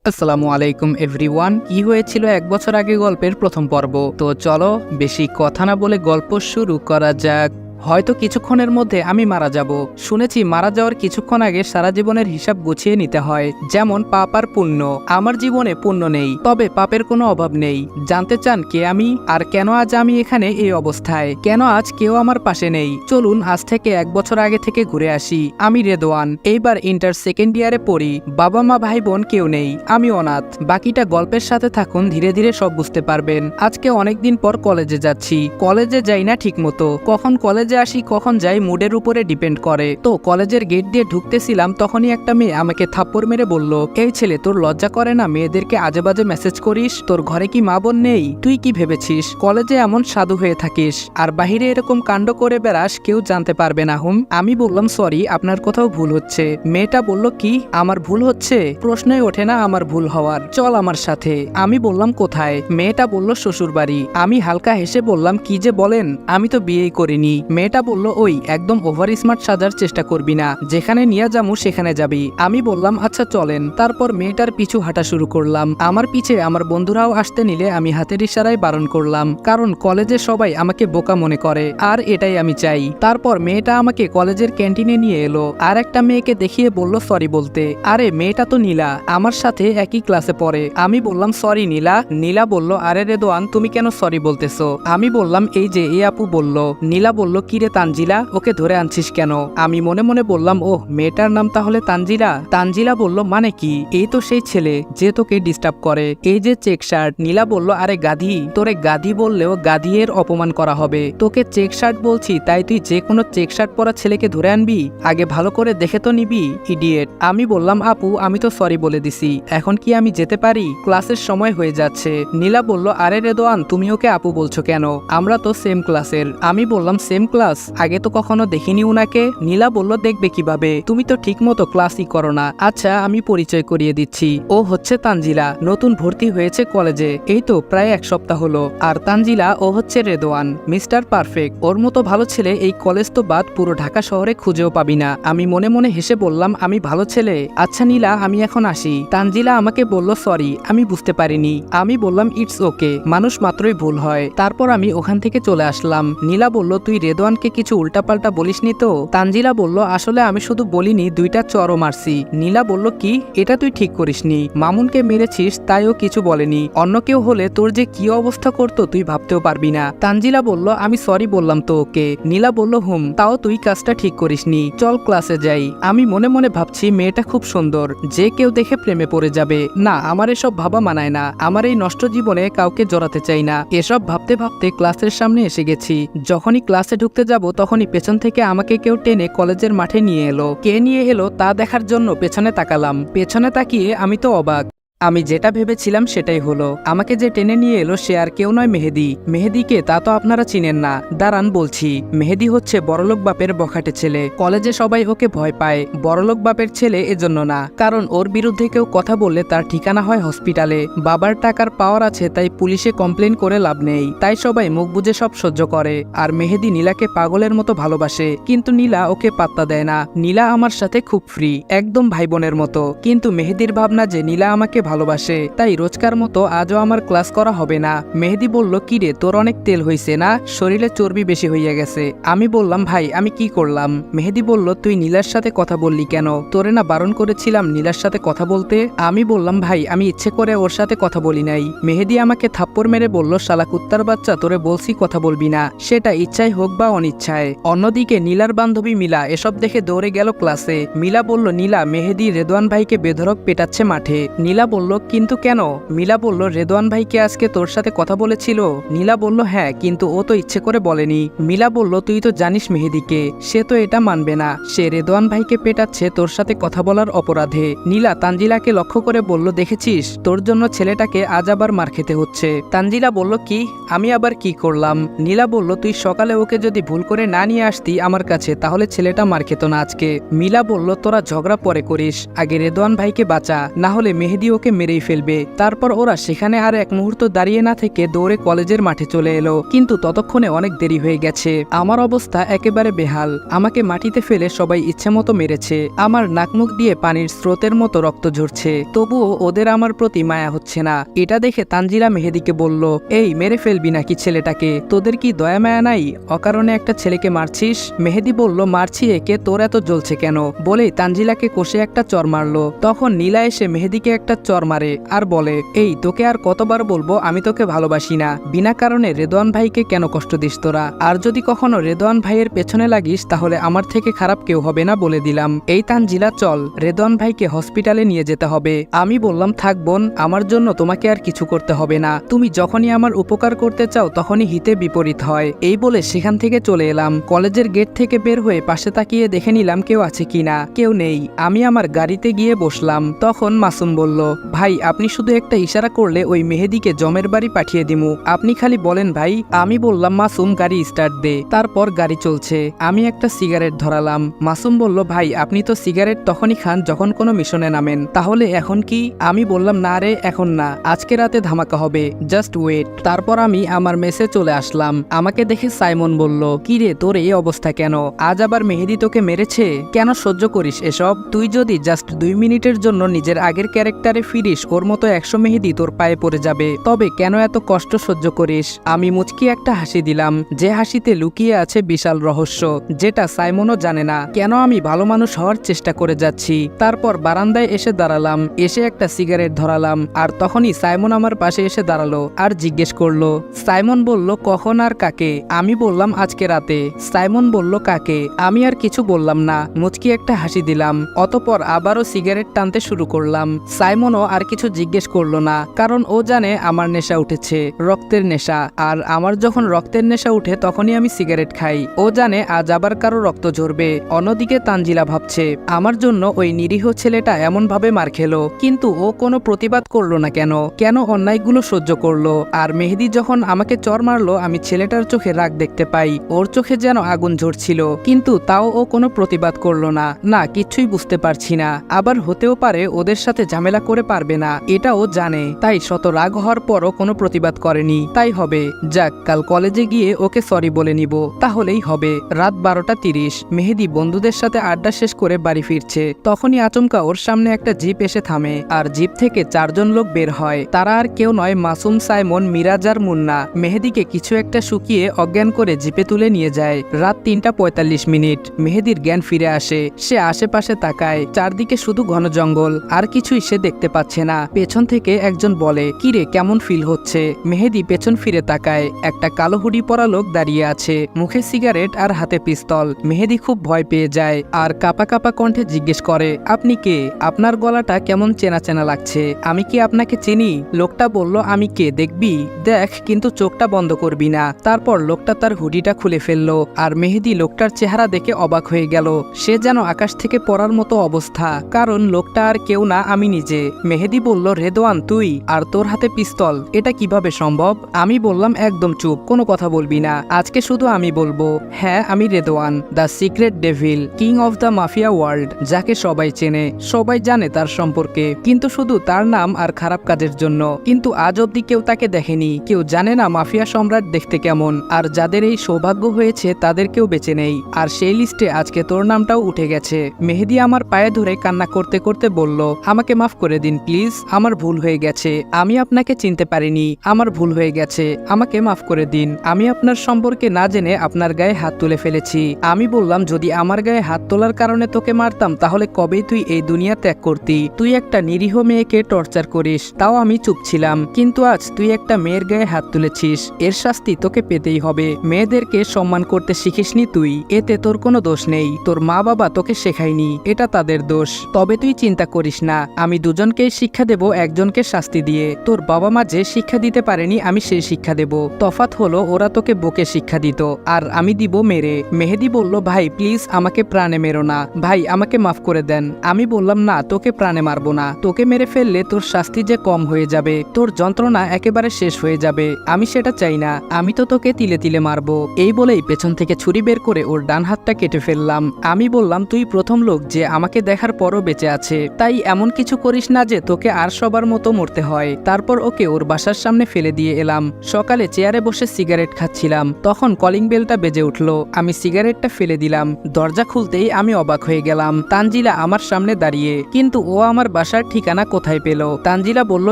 আসসালামু আলাইকুম এভরিওয়ান। কি হয়েছিল এক বছর আগে গল্পের প্রথম পর্ব। তো চলো বেশি কথা না বলে গল্প শুরু করা যাক। হয়তো কিছুক্ষণের মধ্যে আমি মারা যাব। শুনেছি মারা যাওয়ার কিছুক্ষণ আগে সারা জীবনের হিসাব গুছিয়ে নিতে হয়, যেমন পাপ আর পুণ্য। আমার জীবনে পুণ্য নেই, তবে পাপের কোনো অভাব নেই। জানতে চান কে আমি আর কেন আজ আমি এখানে এই অবস্থায়, কেন আজ কেউ আমার পাশে নেই? চলুন আজ থেকে এক বছর আগে থেকে ঘুরে আসি। আমি রেদওয়ান, এইবার ইন্টার সেকেন্ড ইয়ারে পড়ি। বাবা মা ভাই বোন কেউ নেই, আমি অনাথ। বাকিটা গল্পের সাথে থাকুন, ধীরে ধীরে সব বুঝতে পারবেন। আজকে অনেকদিন পর কলেজে যাচ্ছি। কলেজে যাই না ঠিক মতো, কখন কলেজে আসি কখন যাই মুডের উপরে ডিপেন্ড করে। তো কলেজের গেট দিয়ে ঢুকতেছিলাম, তখনই একটা মেয়ে আমাকে থাপ্পড় মেরে বলল, এই ছেলে তোর লজ্জা করে না মেয়েদেরকে আজে বাজে মেসেজ করিস? তোর ঘরে কি মা বোন নেই? তুই কি ভেবেছিস কলেজে এমন সাধু হয়ে থাকিস আর বাহিরে এরকম কাণ্ড করে বেড়াস, কেউ জানতে পারবে না? আমি বললাম সরি, আপনার কোথাও ভুল হচ্ছে। মেয়েটা বলল, কি আমার ভুল হচ্ছে? প্রশ্নই ওঠে না আমার ভুল হওয়ার, চল আমার সাথে। আমি বললাম কোথায়? মেয়েটা বলল শ্বশুর বাড়ি। আমি হালকা হেসে বললাম, কি যে বলেন, আমি তো বিয়েই করিনি। মেয়েটা বলল, ওই একদম ওভার স্মার্ট সাজার চেষ্টা করবি না, যেখানে নিয়ে যামু সেখানে যাবি। আমি বললাম আচ্ছা চলেন। তারপর মেয়েটার পিছু হাঁটা শুরু করলাম। আমার পিছে আমার বন্ধুরাও আসতে নিলে আমি হাতের ইশারায় বারণ করলাম, কারণ কলেজে সবাই আমাকে বোকা মনে করে, আর এটাই আমি চাই। তারপর মেয়েটা আমাকে কলেজের ক্যান্টিনে নিয়ে এলো, আর একটা মেয়েকে দেখিয়ে বলল সরি বলতে। আরে মেয়েটা তো নীলা, আমার সাথে একই ক্লাসে পড়ে। আমি বললাম সরি নীলা। নীলা বলল, আরে রেদওয়ান তুমি কেন সরি বলতেছো? আমি বললাম, এই যে এই আপু বলল। নীলা বলল, কিরে তানজিলা, ওকে ধরে আনছিস কেন? আমি মনে মনে বললাম, ওহ মেয়েটার নাম তাহলে তানজিলা। তানজিলা বলল, মানে কি? এই তো সেই ছেলে যে তোকে ডিস্টার্ব করে, এই যে চেক শার্ট। নীলা বলল, আরে গাধি, তোরে গাধি বললেও গাধি এর অপমান করা হবে। তোকে চেক শার্ট বলছি তাই তুই যে কোনো চেক শার্ট পরা ছেলেকে ধরে আনবি? আগে ভালো করে দেখে তো নিবি, ইডিয়েট। আমি বললাম, আপু আমি তো সরি বলে দিছি, এখন কি আমি যেতে পারি? ক্লাসের সময় হয়ে যাচ্ছে। নীলা বলল, আরে রেদওয়ান তুমি ওকে আপু বলছো কেন? আমরা তো সেম ক্লাসের। আমি বললাম, সেম ক্লাস? আগে তো কখনো দেখিনি উনাকে। নীলা বলল, দেখবে কিভাবে, তুমি তো ঠিক মতো ক্লাসই করো না। আচ্ছা আমি পরিচয় করিয়ে দিচ্ছি, ও হচ্ছে তানজিলা, নতুন ভর্তি হয়েছে কলেজে, এই তো প্রায় এক সপ্তাহ হলো। আর তানজিলা ও হচ্ছে রেদওয়ান, মিস্টার পারফেক্ট। ওর মতো ভালো ছেলে এই কলেজ তো বাদ পুরো ঢাকা শহরে খুঁজেও পাবি না। আমি মনে মনে হেসে বললাম, আমি ভালো ছেলে? আচ্ছা নীলা আমি এখন আসি। তানজিলা আমাকে বলল, সরি আমি বুঝতে পারিনি। আমি বললাম, ইটস ওকে, মানুষ মাত্রই ভুল হয়। তারপর আমি ওখান থেকে চলে আসলাম। নীলা বলল, তুই রেদওয়ানকে কিছু উল্টাপাল্টা বলিসনি তো? তানজিলা বলল, আসলে আমি শুধু বলিনি, দুইটা চরও মারছি। নীলা বলল, কি এটা তুই ঠিক করিসনি, মামুনকে মেরেছিস তাইও কিছু বলেনি, অন্য কেউ হলে তোর যে কি অবস্থা করতো তুই ভাবতেও পারবি না। তানজিলা বলল, আমি সরি বললাম তো ওকে। নীলা বলল, তাও তুই কাজটা ঠিক করিসনি, চল ক্লাসে যাই। আমি মনে মনে ভাবছি মেয়েটা খুব সুন্দর, যে কেউ দেখে প্রেমে পড়ে যাবে। না আমার এসব ভাবা মানায় না, আমার এই নষ্ট জীবনে কাউকে জড়াতে চাই না। এসব ভাবতে ভাবতে ক্লাসের সামনে এসে গেছি। যখনই ক্লাসে ঢুকতে যাব তখনই পেছন থেকে আমাকে কেউ টেনে কলেজের মাঠে নিয়ে এলো। কে নিয়ে এলো তা দেখার জন্য পেছনে তাকালাম। পেছনে তাকিয়ে আমি তো অবাক। আমি যেটা ভেবেছিলাম সেটাই হলো। আমাকে যে টেনে নিয়ে এলো সে আর কেউ নয়, মেহেদি। মেহেদিকে তা তো আপনারা চিনেন না, দাঁড়ান বলছি। মেহেদি হচ্ছে বড়লোক বাপের বখাটে ছেলে। কলেজে সবাই ওকে ভয় পায়। বড়লোক বাপের ছেলে এজন্য না, কারণ ওর বিরুদ্ধে কেউ কথা বললে তার ঠিকানা হয় হসপিটালে। বাবার টাকার পাওয়ার আছে তাই পুলিশে কমপ্লেন করে লাভ নেই, তাই সবাই মুখ বুজে সব সহ্য করে। আর মেহেদি নীলাকে পাগলের মতো ভালোবাসে, কিন্তু নীলা ওকে পাত্তা দেয় না। নীলা আমার সাথে খুব ফ্রি, একদম ভাই বোনের মতো। কিন্তু মেহেদির ভাবনা যে নীলা আমাকে ভালোবাসে, তাই রোজকার মতো আজও আমার ক্লাস করা হবে না। মেহেদি বলল, কিরে তোর অনেক তেল হইছে না, শরীরে চর্বি বেশি হইয়া গেছে। আমি বললাম, ভাই আমি কি করলাম? মেহেদি বলল, তুই নীলার সাথে কথা বললি কেন? তোরে না বারণ করেছিলাম নীলার সাথে কথা বলতে? আমি বললাম, ভাই আমি ইচ্ছে করে ওর সাথে কথা বলি নাই। মেহেদি আমাকে থাপ্পড় মেরে বলল, শালা কুত্তার বাচ্চা, তোরে বলছি কথা বলবি না, সেটা ইচ্ছায় হোক বা অনিচ্ছায়। অন্যদিকে নীলার বান্ধবী মিলা এসব দেখে দৌড়ে গেল ক্লাসে। মিলা বলল, নীলা মেহেদি রেদওয়ান ভাইকে বেধড়ক পেটাচ্ছে মাঠে। নীলা বলল, কিন্তু কেন? মিলা বলল, রেদওয়ান ভাইকে আজকে তোর সাথে কথা বলেছিল? নীলা বলল, হ্যাঁ, কিন্তু ও তো ইচ্ছে করে বলেনি। মিলা বলল, তুই তো জানিস মেহেদিকে, সে তো এটা মানবে না, সে রেদওয়ান ভাইকে পেটাচ্ছে তোর সাথে কথা বলার অপরাধে। নীলা তানজিলাকে লক্ষ্য করে বলল, দেখেছিস তোর জন্য ছেলেটাকে আজ আবার মার খেতে হচ্ছে। তানজিলা বলল, কি আমি আবার কি করলাম? নীলা বলল, তুই সকালে ওকে যদি ভুল করে না নিয়ে আসতি আমার কাছে তাহলে ছেলেটা মার খেত না আজকে। মিলা বলল, তোরা ঝগড়া পরে করিস, আগে রেদওয়ান ভাইকে বাঁচা, না হলে মেহেদি ওকে তোকে মেরেই ফেলবে। তারপর ওরা সেখানে আর এক মুহূর্ত দাঁড়িয়ে না থেকে দৌড়ে কলেজের মাঠে চলে এলো, কিন্তু ততক্ষণে অনেক দেরি হয়ে গেছে। আমার অবস্থা একেবারে বেহাল। আমাকে মাটিতে ফেলে সবাই ইচ্ছেমতো মেরেছে। আমার নাকমুখ দিয়ে পানির স্রোতের মতো রক্ত ঝরছে, তবুও ওদের আমার প্রতি মায়া হচ্ছে না। এটা দেখে তানজিলা মেহেদিকে বলল, এই মেরে ফেলবি নাকি ছেলেটাকে? তোদের কি দয়া মায়া নাই? অকারণে একটা ছেলেকে মারছিস। মেহেদি বলল, মারছি একে, তোর এত জ্বলছে কেন? বলেই তানজিলাকে কষে একটা চর মারলো। তখন নীলা এসে মেহেদিকে একটা চর মারে আর বলে, এই তোকে আর কতবার বলবো আমি তোকে ভালোবাসি না। বিনা কারণে রেদওয়ান ভাইকে কেন কষ্ট দিস তোরা? আর যদি কখনো রেদওয়ান ভাইয়ের পেছনে লাগিস তাহলে আমার থেকে খারাপ কেউ হবে না বলে দিলাম। এই তানজিলা চল, রেদওয়ান ভাইকে হসপিটালে নিয়ে যেতে হবে। আমি বললাম, থাক বোন, আমার জন্য তোমাকে আর কিছু করতে হবে না। তুমি যখনই আমার উপকার করতে চাও তখনই হিতে বিপরীত হয়। এই বলে সেখান থেকে চলে এলাম। কলেজের গেট থেকে বের হয়ে পাশে তাকিয়ে দেখে নিলাম কেউ আছে কিনা। কেউ নেই। আমি আমার গাড়িতে গিয়ে বসলাম। তখন মাসুম বলল, ভাই আপনি শুধু একটা ইশারা করলে ওই মেহেদিকে জমের বাড়ি পাঠিয়ে দিমু, আপনি খালি বলেন ভাই। আমি বললাম, মাসুম গাড়ি স্টার্ট দে। তারপর গাড়ি চলছে। আমি একটা সিগারেট ধরালাম। মাসুম বলল, ভাই আপনি তো সিগারেট তখনই খান যখন কোনো মিশনে নামেন, তাহলে এখন কি? আমি বললাম, না রে, এখন না, আজকে রাতে ধামাকা হবে, জাস্ট ওয়েট। তারপর আমি আমার মেসে চলে আসলাম। আমাকে দেখে সাইমন বলল, কি রে তোর এই অবস্থা কেন? আজ আবার মেহেদি তোকে মেরেছে? কেন সহ্য করিস এসব? তুই যদি জাস্ট 2 মিনিটের জন্য নিজের আগের ক্যারেক্টারে ফিরিস, ওর মতো 100 মেহেদি তোর পায়ে পড়ে যাবে। তবে কেন এত কষ্ট সহ্য করিস? আমি মুচকি একটা হাসি দিলাম, যে হাসিতে লুকিয়ে আছে বিশাল রহস্য, যেটা সাইমনও জানে না। কেন আমি ভালো মানুষ হওয়ার চেষ্টা করে যাচ্ছি। তারপর বারান্দায় এসে দাঁড়ালাম, এসে একটা সিগারেট ধরালাম। আর তখনই সাইমন আমার পাশে এসে দাঁড়ালো আর জিজ্ঞেস করলো। সাইমন বলল, কখন আর কাকে? আমি বললাম, আজকে রাতে। সাইমন বলল, কাকে? আমি আর কিছু বললাম না, মুচকি একটা হাসি দিলাম। অতপর আবারও সিগারেট টানতে শুরু করলাম। সাইমনও আর কিছু জিজ্ঞেস করলো না, কারণ ও জানে আমার নেশা উঠেছে, রক্তের নেশা। আর আমার যখন রক্তের নেশা উঠে তখনই আমি সিগারেট খাই। ও জানে আজ আবার কারো রক্ত ঝরবে। অন্যদিকে তানজিলা ভাবছে, আমার জন্য ওই নিরীহ ছেলেটা এমন ভাবে মার খেলো, কিন্তু ও কোনো প্রতিবাদ করলো না কেন? কেন অন্যায়গুলো সহ্য করলো? আর মেহেদি যখন আমাকে চর মারলো, আমি ছেলেটার চোখে রাগ দেখতে পাই। ওর চোখে যেন আগুন ঝরছিল, কিন্তু তাও ও কোনো প্রতিবাদ করলো না। না, কিছুই বুঝতে পারছি না। আবার হতেও পারে ওদের সাথে ঝামেলা করে পারবে না, এটা ও জানে। তাই শত রাগ হওয়ার পরও কোনো প্রতিবাদ করেনি। তাই হবে, যাক, কাল কলেজে গিয়ে ওকে সরি বলে নিব, তাহলেই হবে। রাত 12:30। মেহেদি বন্ধুদের সাথে আড্ডা শেষ করে বাড়ি ফিরছে। তখনই আচমকা ওর সামনে একটা জিপ এসে থামে, আর জিপ থেকে 4 জন লোক বের হয়। তারা আর কেউ নয়, মাসুম, সাইমন, মিরাজ আর মুন্না। মেহেদিকে কিছু একটা শুকিয়ে অজ্ঞান করে জিপে তুলে নিয়ে যায়। রাত 3:45। মেহেদির জ্ঞান ফিরে আসে। সে আশেপাশে তাকায়, চারদিকে শুধু ঘন জঙ্গল, আর কিছুই সে দেখতে পাচ্ছে না। পেছন থেকে একজন বলে, কিরে কেমন ফিল হচ্ছে? মেহেদি পেছন ফিরে তাকায়। একটা কালো হুডি পরা লোক দাঁড়িয়ে আছে, মুখে সিগারেট আর হাতে পিস্তল। মেহেদি খুব ভয় পেয়ে যায় আর কাপা কাপা কণ্ঠে জিজ্ঞেস করে, আপনি কে? আপনার গলাটা কেমন চেনা চেনা লাগছে, আমি কি আপনাকে চিনি? লোকটা বলল, আমি কে দেখবি? দেখ, কিন্তু চোখটা বন্ধ করবি না। তারপর লোকটা তার হুডিটা খুলে ফেললো, আর মেহেদি লোকটার চেহারা দেখে অবাক হয়ে গেল। সে যেন আকাশ থেকে পড়ার মতো অবস্থা, কারণ লোকটা আর কেউ না, আমি নিজে। মেহেদি বলল, রেদওয়ান তুই? আর তোর হাতে পিস্তল, এটা কিভাবে সম্ভব? আমি বললাম, একদম চুপ, কোনো কথা বলবি না, আজকে শুধু আমি বলবো। হ্যাঁ, আমি Redwan, the secret devil, king of the mafia world, যাকে সবাই চেনে, সবাই জানে তার সম্পর্কে, কিন্তু শুধু তার নাম আর খারাপ কাজের জন্য। কিন্তু আজ অব্দি কেউ তাকে দেখেনি, কেউ জানে না মাফিয়া সম্রাট দেখতে কেমন। আর যাদের এই সৌভাগ্য হয়েছে তাদের কেউ বেঁচে নেই, আর সেই লিস্টে আজকে তোর নামটাও উঠে গেছে। মেহেদি আমার পায়ে ধরে কান্না করতে করতে বলল, আমাকে মাফ করে দিন প্লিজ, আমার ভুল হয়ে গেছে, আমি আপনাকে চিনতে পারিনি, আমার ভুল হয়ে গেছে, আমাকে মাফ করে দিন। আমি আপনার সম্পর্কে না জেনে আপনার গায়ে হাত তুলে ফেলেছি। আমি বললাম, যদি আমার গায়ে হাত তোলার কারণে তোকে মারতাম তাহলে কবেই তুই এই দুনিয়া ত্যাগ করতি। তুই একটা নিরীহ মেয়েকে টর্চার করিস, তাও আমি চুপ ছিলাম, কিন্তু আজ তুই একটা মেয়ের গায়ে হাত তুলেছিস, এর শাস্তি তোকে পেতেই হবে। মেয়েদেরকে সম্মান করতে শিখিসনি তুই, এতে তোর কোনো দোষ নেই, তোর মা বাবা তোকে শেখায়নি, এটা তাদের দোষ। তবে তুই চিন্তা করিস না, আমি দুজনকেই শিক্ষা দেব একজনকে শাস্তি দিয়ে। তোর বাবা মা যে শিক্ষা দিতে পারেনি আমি সেই শিক্ষা দেব। তফাৎ হলো ওরা তোকে বকে শিক্ষা দিত, আর আমি দিব মেরে। মেহেদি বলল, ভাই প্লিজ আমাকে প্রাণে মেরো না, ভাই আমাকে মাফ করে দেন। আমি বললাম, না, তোকে প্রাণে মারবো না, তোকে মেরে ফেললে তোর শাস্তি যে কম হয়ে যাবে, তোর যন্ত্রণা একেবারে শেষ হয়ে যাবে, আমি সেটা চাই না, আমি তো তোকে তিলে তিলে মারবো। এই বলেই পেছন থেকে ছুরি বের করে ওর ডান হাতটা কেটে ফেললাম। আমি বললাম, তুই প্রথম লোক যে আমাকে দেখার পরও বেঁচে আছে, তাই এমন কিছু করিস না যে যে তোকে আর সবার মতো মরতে হয়। তারপর ওকে ওর বাসার সামনে ফেলে দিয়ে এলাম। সকালে চেয়ারে বসে সিগারেট খাচ্ছিলাম, তখন কলিং বেলটা বেজে উঠল। আমি সিগারেটটা ফেলে দিলাম। দরজা খুলতেই আমি অবাক হয়ে গেলাম, তানজিলা আমার সামনে দাঁড়িয়ে। কিন্তু ও আমার বাসার ঠিকানা কোথায় পেল? তানজিলা বলল,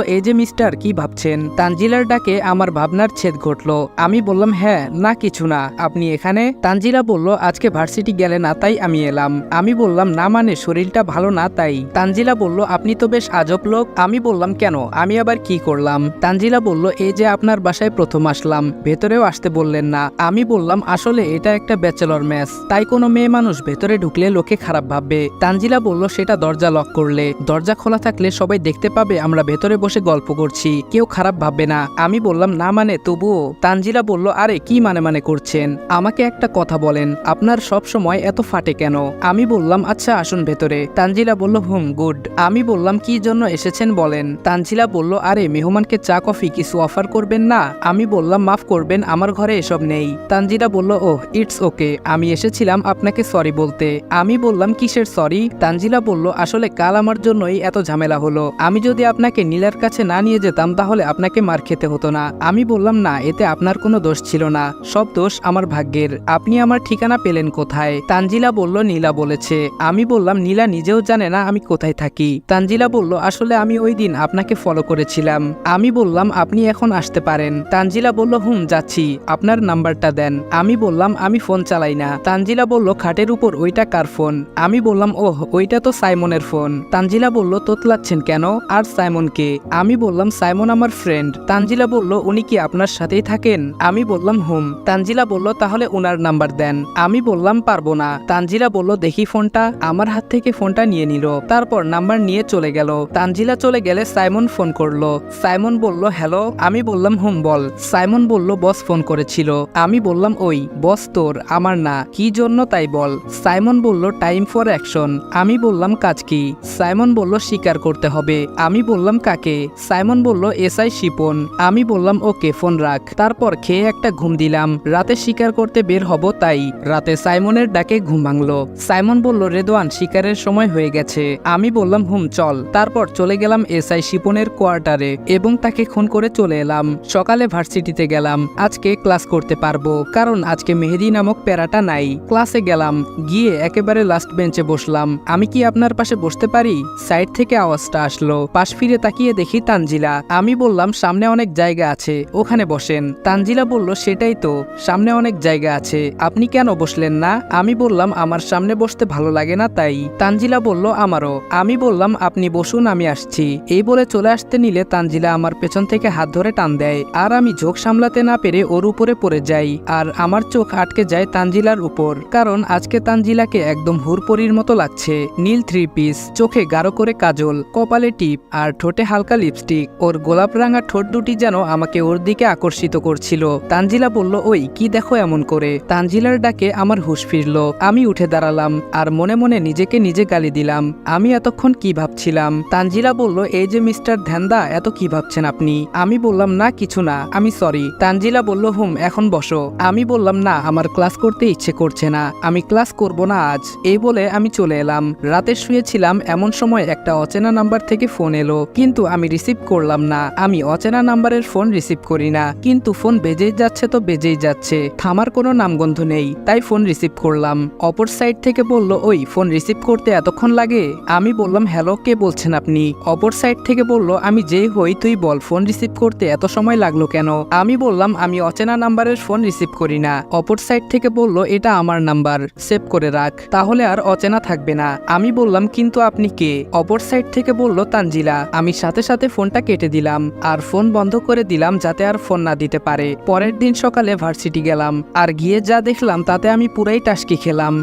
এই যে মিস্টার, কি ভাবছেন? তানজিলার ডাকে আমার ভাবনার ছেদ ঘটল। আমি বললাম, হ্যাঁ, না কিছু না, আপনি এখানে? তানজিলা বলল, আজকে ভার্সিটি গেলে না তাই আমি এলাম। আমি বললাম, না মানে শরীরটা ভালো না তাই। তানজিলা বলল, আপনি তো বেশ আজব লোক। আমি বললাম, কেন, আমি আবার কি করলাম? তানজিলা বলল, এই যে আপনার বাসায় প্রথম আসলাম, ভেতরেও আসতে বললেন না। আমি বললাম, আসলে এটা একটা ব্যাচেলর মেস, তাই কোনো মেয়ে মানুষ ভেতরে ঢুকলে লোকে খারাপ ভাববে। তানজিলা বলল, সেটা দরজা লক করলে? দরজা খোলা থাকলে সবাই দেখতে পাবে আমরা ভেতরে বসে গল্প করছি, কেউ খারাপ ভাববে না। আমি বললাম, না মানে তবুও। তানজিলা বলল, আরে কি মানে করছেন? আমাকে একটা কথা বলেন, আপনার সব সময় এত ফাটে কেন? আমি বললাম, আচ্ছা আসুন ভেতরে। তানজিলা বলল, গুড। আমি বললাম, কি জন্য এসেছেন বলেন। তানজিলা বলল, আরে মেহমানকে চা কফি কিছু অফার করবেন না? আমি বললাম, মাফ করবেন, আমার ঘরে এসব নেই। তানজিলা বলল, ওহ ইটস ওকে, আমি এসেছিলাম আপনাকে সরি বলতে। আমি বললাম, কিসের সরি? তানজিলা বলল, আসলে কাল আমার জন্যই এত ঝামেলা হলো। আমি যদি আপনাকে নীলার কাছে না নিয়ে যেতাম তাহলে আপনাকে মার খেতে হতো না। আমি বললাম, না, এতে আপনার কোনো দোষ ছিল না, সব দোষ আমার ভাগ্যের। আপনি আমার ঠিকানা পেলেন কোথায়? তানজিলা বলল, নীলা বলেছে। আমি বললাম, নীলা নিজেও জানে না আমি কোথায় থাকি। তানজিলা বলল, আসলে আমি ওই দিন আপনাকে ফলো করেছিলাম। আমি বললাম, আপনি এখন আসতে পারেন। তানজিলা বলল, যাচ্ছি, আপনার নাম্বারটা দেন। আমি বললাম, আমি ফোন চালাই না। তানজিলা বলল, খাটের উপর ওইটা কার ফোন? আমি বললাম, ওহ ওইটা তো সাইমনের ফোন। তানজিলা বলল, তোতলাচ্ছেন কেন? আর সাইমনকে? আমি বললাম, সাইমন আমার ফ্রেন্ড। তানজিলা বলল, উনি কি আপনার সাথেই থাকেন? আমি বললাম, তানজিলা বলল, তাহলে উনার নাম্বার দেন। আমি বললাম, পারবো না। তানজিলা বলল, দেখি ফোনটা। আমার হাত থেকে ফোনটা নিয়ে নিল, তারপর নাম্বার নিয়ে চলে গেল। তানজিলা চলে গেলে সাইমন ফোন করলো। সাইমন বলল, হ্যালো। আমি বললাম, বল। সাইমন বলল, বস ফোন করেছিল। আমি বললাম, ওই বস তোর, আমার না, কি জন্য তাই বল। সাইমন বলল, টাইম ফর অ্যাকশন। আমি বললাম, কাজ কি? সাইমন বলল, স্বীকার করতে হবে। আমি বললাম, কাকে? সাইমন বলল, এসআই শিপন। আমি বললাম, ওকে, ফোন রাখ। তারপর খেয়ে একটা ঘুম দিলাম। রাতে শিকার করতে বের হব তাই। রাতে সাইমনের ডাকে ঘুম ভাঙলো। সাইমন বলল, রেদওয়ান, শিকারের সময় হয়ে গেছে। আমি বললাম, চল। তারপর চলে গেলাম এসআই শিপনের কোয়ার্টারে এবং তাকে খুন করে চলে এলাম। সকালে ভার্সিটিতে গেলাম। আজকে ক্লাস করতে পারবো, কারণ আজকে মেহেদি নামক প্যারাটা নাই। ক্লাসে গেলাম, গিয়ে একেবারে লাস্ট বেঞ্চে বসলাম। আমি কি আপনার পাশে বসতে পারি? সাইড থেকে আওয়াজটা আসলো। পাশ ফিরে তাকিয়ে দেখি তানজিলা। আমি বললাম, সামনে অনেক জায়গা আছে, ওখানে বসেন। তানজিলা বলল, সেটাই তো, সামনে অনেক জায়গা আছে, আপনি কেন বসলেন না? আমি বললাম, আমার সামনে বসতে ভালো লাগে না তাই। তানজিলা বলল, আমারও। আমি বললাম, আপনি বসুন, আমি আসছি। এই বলে চলে আসতে নিলে তানজিলা আমার পেছন থেকে হাত ধরে টান দেয়, আর আমি ঝোঁক সামলাতে না পেরে ওর উপরে পড়ে যাই। আর আমার চোখ আটকে যায় তানজিলার উপর, কারণ আজকে তানজিলাকে একদম হুরপরির মতো লাগছে। নীল 3 পিস, চোখে গাঢ় করে কাজল, কপালে টিপ, আর ঠোঁটে হালকা লিপস্টিক। ওর গোলাপ রাঙা ঠোঁট দুটি যেন আমাকে ওর দিকে আকর্ষিত করছিল। তানজিলা বলল, ওই কি দেখো এমন করে? তানজিলার ডাকে আমার হুঁশ ফিরল। আমি উঠে দাঁড়ালাম আর মনে মনে নিজেকে নিজে গালি দিলাম। আমি এতক্ষণ কি ভাবছিলাম? তানজিলা বলল, এই যে মিস্টার ধ্যানদা, এত কি ভাবছেন আপনি? আমি বললাম, না কিছু না, আমি সরি। তানজিলা বলল, এখন বসো। আমি বললাম, না, আমার ক্লাস করতে ইচ্ছে করছে না, আমি ক্লাস করব না আজ। এই বলে আমি চলে এলাম। রাতে শুয়েছিলাম, এমন সময় একটা অচেনা নাম্বার থেকে ফোন এলো, কিন্তু আমি রিসিভ করলাম না। আমি অচেনা নাম্বারের ফোন রিসিভ করি না, কিন্তু ফোন বেজেই যাচ্ছে তো বেজেই যাচ্ছে, থামার কোনো নামগন্ধ নেই, তাই ফোন রিসিভ করলাম। অপর সাইড থেকে বলল, ওই ফোন রিসিভ করতে এতক্ষণ লাগে? আমি বললাম, হ্যালো, কে বলছেন আপনি? অপর সাইড থেকে বলল, আমি যেই হই তুই বল, ফোন রিসিভ করতে এত সময় লাগলো কেন? আমি বললাম, আমি অচেনা নাম্বারের ফোন রিসিভ করি না। অপর সাইড থেকে বলল, এটা আমার নাম্বার, সেভ করে রাখ, তাহলে আর অচেনা থাকবে না। আমি বললাম, কিন্তু আপনি কে? অপর সাইড থেকে বলল, তানজিলা। আমি সাথে সাথে ফোনটা কেটে দিলাম আর ফোন বন্ধ করে দিলাম, যাতে আর ফোন না দিতে পারে। পরের দিন সকালে ভার্সিটি গেলাম, আর গিয়ে যা দেখলাম তাতে আমি পুরাই টাসকি খেলাম।